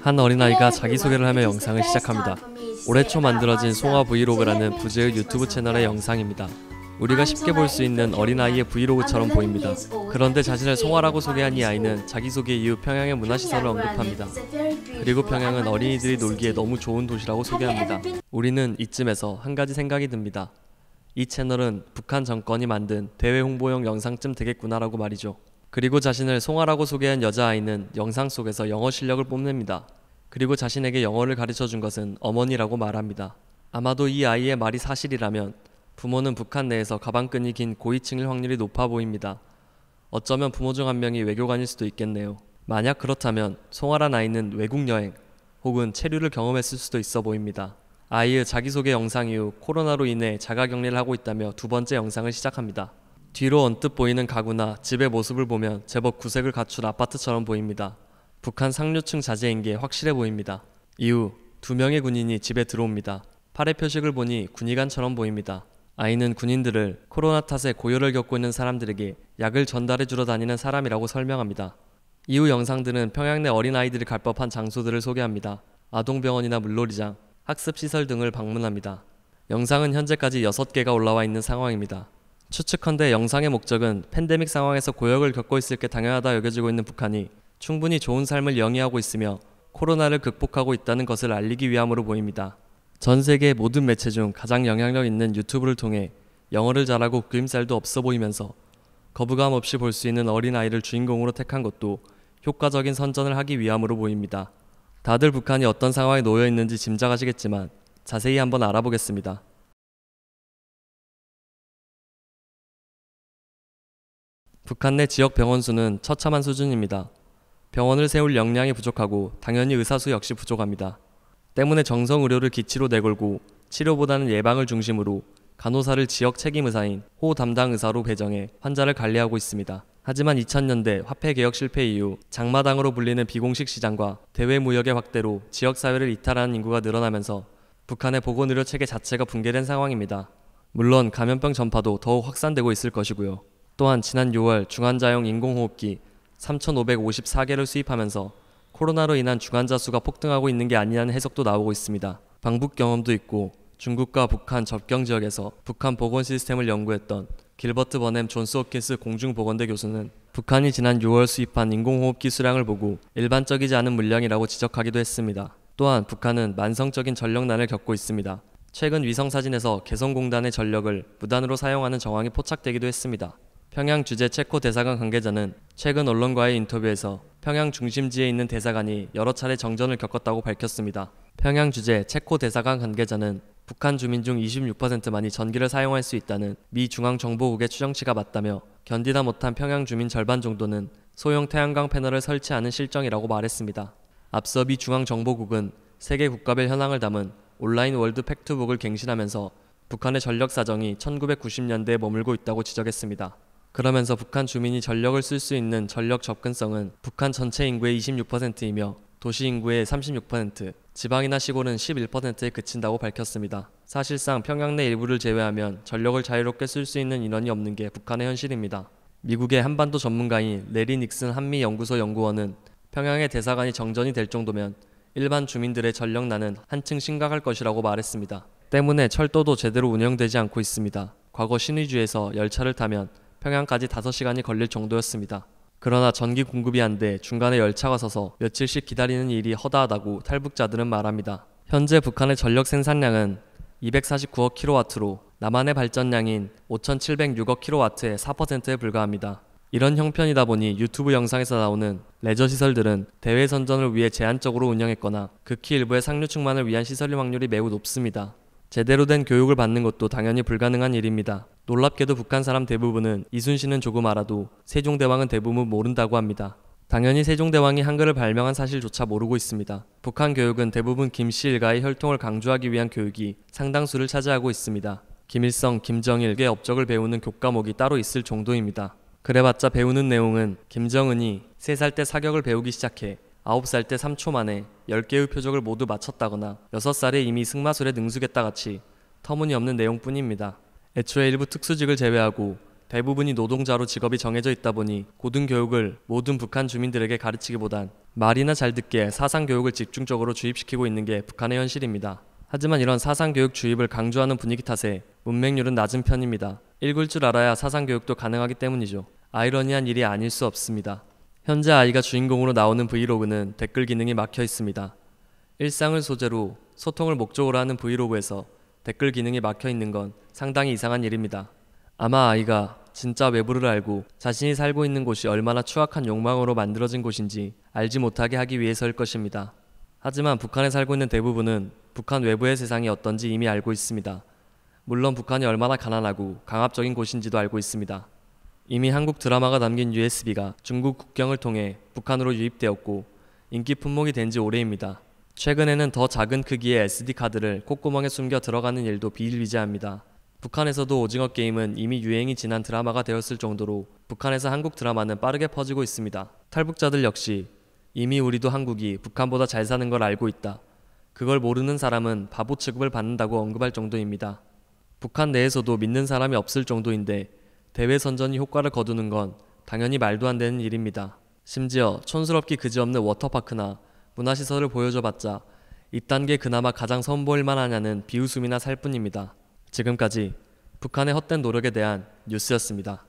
한 어린아이가 자기소개를 하며 영상을 시작합니다. 올해 초 만들어진 송아 브이로그라는 부제의 유튜브 채널의 영상입니다. 우리가 쉽게 볼 수 있는 어린아이의 브이로그처럼 보입니다. 그런데 자신을 송아라고 소개한 이 아이는 자기소개 이후 평양의 문화시설을 언급합니다. 그리고 평양은 어린이들이 놀기에 너무 좋은 도시라고 소개합니다. 우리는 이쯤에서 한 가지 생각이 듭니다. 이 채널은 북한 정권이 만든 대외 홍보용 영상쯤 되겠구나라고 말이죠. 그리고 자신을 송아라고 소개한 여자아이는 영상 속에서 영어 실력을 뽐냅니다. 그리고 자신에게 영어를 가르쳐준 것은 어머니라고 말합니다. 아마도 이 아이의 말이 사실이라면 부모는 북한 내에서 가방끈이 긴 고위층일 확률이 높아 보입니다. 어쩌면 부모 중 한 명이 외교관일 수도 있겠네요. 만약 그렇다면 송아란 아이는 외국 여행 혹은 체류를 경험했을 수도 있어 보입니다. 아이의 자기소개 영상 이후 코로나로 인해 자가격리를 하고 있다며 두 번째 영상을 시작합니다. 뒤로 언뜻 보이는 가구나 집의 모습을 보면 제법 구색을 갖춘 아파트처럼 보입니다. 북한 상류층 자재인 게 확실해 보입니다. 이후 두 명의 군인이 집에 들어옵니다. 팔의 표식을 보니 군의관처럼 보입니다. 아이는 군인들을 코로나 탓에 고열을 겪고 있는 사람들에게 약을 전달해 주러 다니는 사람이라고 설명합니다. 이후 영상들은 평양 내 어린아이들이 갈 법한 장소들을 소개합니다. 아동병원이나 물놀이장, 학습시설 등을 방문합니다. 영상은 현재까지 6개가 올라와 있는 상황입니다. 추측컨대 영상의 목적은 팬데믹 상황에서 고역을 겪고 있을 게 당연하다 여겨지고 있는 북한이 충분히 좋은 삶을 영위하고 있으며 코로나를 극복하고 있다는 것을 알리기 위함으로 보입니다. 전 세계 모든 매체 중 가장 영향력 있는 유튜브를 통해 영어를 잘하고 그림살도 없어 보이면서 거부감 없이 볼 수 있는 어린아이를 주인공으로 택한 것도 효과적인 선전을 하기 위함으로 보입니다. 다들 북한이 어떤 상황에 놓여 있는지 짐작하시겠지만 자세히 한번 알아보겠습니다. 북한 내 지역 병원 수는 처참한 수준입니다. 병원을 세울 역량이 부족하고 당연히 의사수 역시 부족합니다. 때문에 정성 의료를 기치로 내걸고 치료보다는 예방을 중심으로 간호사를 지역 책임 의사인 호 담당 의사로 배정해 환자를 관리하고 있습니다. 하지만 2000년대 화폐 개혁 실패 이후 장마당으로 불리는 비공식 시장과 대외 무역의 확대로 지역 사회를 이탈하는 인구가 늘어나면서 북한의 보건의료 체계 자체가 붕괴된 상황입니다. 물론 감염병 전파도 더욱 확산되고 있을 것이고요. 또한 지난 6월 중환자용 인공호흡기 3,554개를 수입하면서 코로나로 인한 중환자 수가 폭등하고 있는 게 아니냐는 해석도 나오고 있습니다. 방북 경험도 있고 중국과 북한 접경 지역에서 북한 보건 시스템을 연구했던 길버트 버넴 존스 홉킨스 공중보건대 교수는 북한이 지난 6월 수입한 인공호흡기 수량을 보고 일반적이지 않은 물량이라고 지적하기도 했습니다. 또한 북한은 만성적인 전력난을 겪고 있습니다. 최근 위성사진에서 개성공단의 전력을 무단으로 사용하는 정황이 포착되기도 했습니다. 평양 주재 체코 대사관 관계자는 최근 언론과의 인터뷰에서 평양 중심지에 있는 대사관이 여러 차례 정전을 겪었다고 밝혔습니다. 평양 주재 체코 대사관 관계자는 북한 주민 중 26%만이 전기를 사용할 수 있다는 미 중앙정보국의 추정치가 맞다며 견디다 못한 평양 주민 절반 정도는 소형 태양광 패널을 설치하는 실정이라고 말했습니다. 앞서 미 중앙정보국은 세계 국가별 현황을 담은 온라인 월드 팩트북을 갱신하면서 북한의 전력 사정이 1990년대에 머물고 있다고 지적했습니다. 그러면서 북한 주민이 전력을 쓸 수 있는 전력 접근성은 북한 전체 인구의 26%이며 도시 인구의 36%, 지방이나 시골은 11%에 그친다고 밝혔습니다. 사실상 평양 내 일부를 제외하면 전력을 자유롭게 쓸 수 있는 인원이 없는 게 북한의 현실입니다. 미국의 한반도 전문가인 레리 닉슨 한미연구소 연구원은 평양의 대사관이 정전이 될 정도면 일반 주민들의 전력난은 한층 심각할 것이라고 말했습니다. 때문에 철도도 제대로 운영되지 않고 있습니다. 과거 신의주에서 열차를 타면 평양까지 5시간이 걸릴 정도였습니다. 그러나 전기 공급이 안 돼 중간에 열차가 서서 며칠씩 기다리는 일이 허다하다고 탈북자들은 말합니다. 현재 북한의 전력 생산량은 249억 킬로와트로 남한의 발전량인 5,706억 킬로와트의 4%에 불과합니다. 이런 형편이다 보니 유튜브 영상에서 나오는 레저 시설들은 대외 선전을 위해 제한적으로 운영했거나 극히 일부의 상류층만을 위한 시설일 확률이 매우 높습니다. 제대로 된 교육을 받는 것도 당연히 불가능한 일입니다. 놀랍게도 북한 사람 대부분은 이순신은 조금 알아도 세종대왕은 대부분 모른다고 합니다. 당연히 세종대왕이 한글을 발명한 사실조차 모르고 있습니다. 북한 교육은 대부분 김씨 일가의 혈통을 강조하기 위한 교육이 상당수를 차지하고 있습니다. 김일성, 김정일의 업적을 배우는 교과목이 따로 있을 정도입니다. 그래봤자 배우는 내용은 김정은이 3살 때 사격을 배우기 시작해 9살 때 3초 만에 10개의 표적을 모두 맞췄다거나 6살에 이미 승마술에 능숙했다 같이 터무니없는 내용뿐입니다. 애초에 일부 특수직을 제외하고 대부분이 노동자로 직업이 정해져 있다 보니 고등교육을 모든 북한 주민들에게 가르치기보단 말이나 잘 듣게 사상교육을 집중적으로 주입시키고 있는 게 북한의 현실입니다. 하지만 이런 사상교육 주입을 강조하는 분위기 탓에 문맹률은 낮은 편입니다. 읽을 줄 알아야 사상교육도 가능하기 때문이죠. 아이러니한 일이 아닐 수 없습니다. 현재 아이가 주인공으로 나오는 브이로그는 댓글 기능이 막혀 있습니다. 일상을 소재로 소통을 목적으로 하는 브이로그에서 댓글 기능이 막혀 있는 건 상당히 이상한 일입니다. 아마 아이가 진짜 외부를 알고 자신이 살고 있는 곳이 얼마나 추악한 욕망으로 만들어진 곳인지 알지 못하게 하기 위해서일 것입니다. 하지만 북한에 살고 있는 대부분은 북한 외부의 세상이 어떤지 이미 알고 있습니다. 물론 북한이 얼마나 가난하고 강압적인 곳인지도 알고 있습니다. 이미 한국 드라마가 담긴 USB가 중국 국경을 통해 북한으로 유입되었고 인기 품목이 된 지 오래입니다. 최근에는 더 작은 크기의 SD카드를 콧구멍에 숨겨 들어가는 일도 비일비재합니다. 북한에서도 오징어 게임은 이미 유행이 지난 드라마가 되었을 정도로 북한에서 한국 드라마는 빠르게 퍼지고 있습니다. 탈북자들 역시 이미 우리도 한국이 북한보다 잘 사는 걸 알고 있다. 그걸 모르는 사람은 바보 취급을 받는다고 언급할 정도입니다. 북한 내에서도 믿는 사람이 없을 정도인데 대외 선전이 효과를 거두는 건 당연히 말도 안 되는 일입니다. 심지어 촌스럽기 그지없는 워터파크나 문화시설을 보여줘봤자 이딴 게 그나마 가장 선보일 만하냐는 비웃음이나 살 뿐입니다. 지금까지 북한의 헛된 노력에 대한 뉴스였습니다.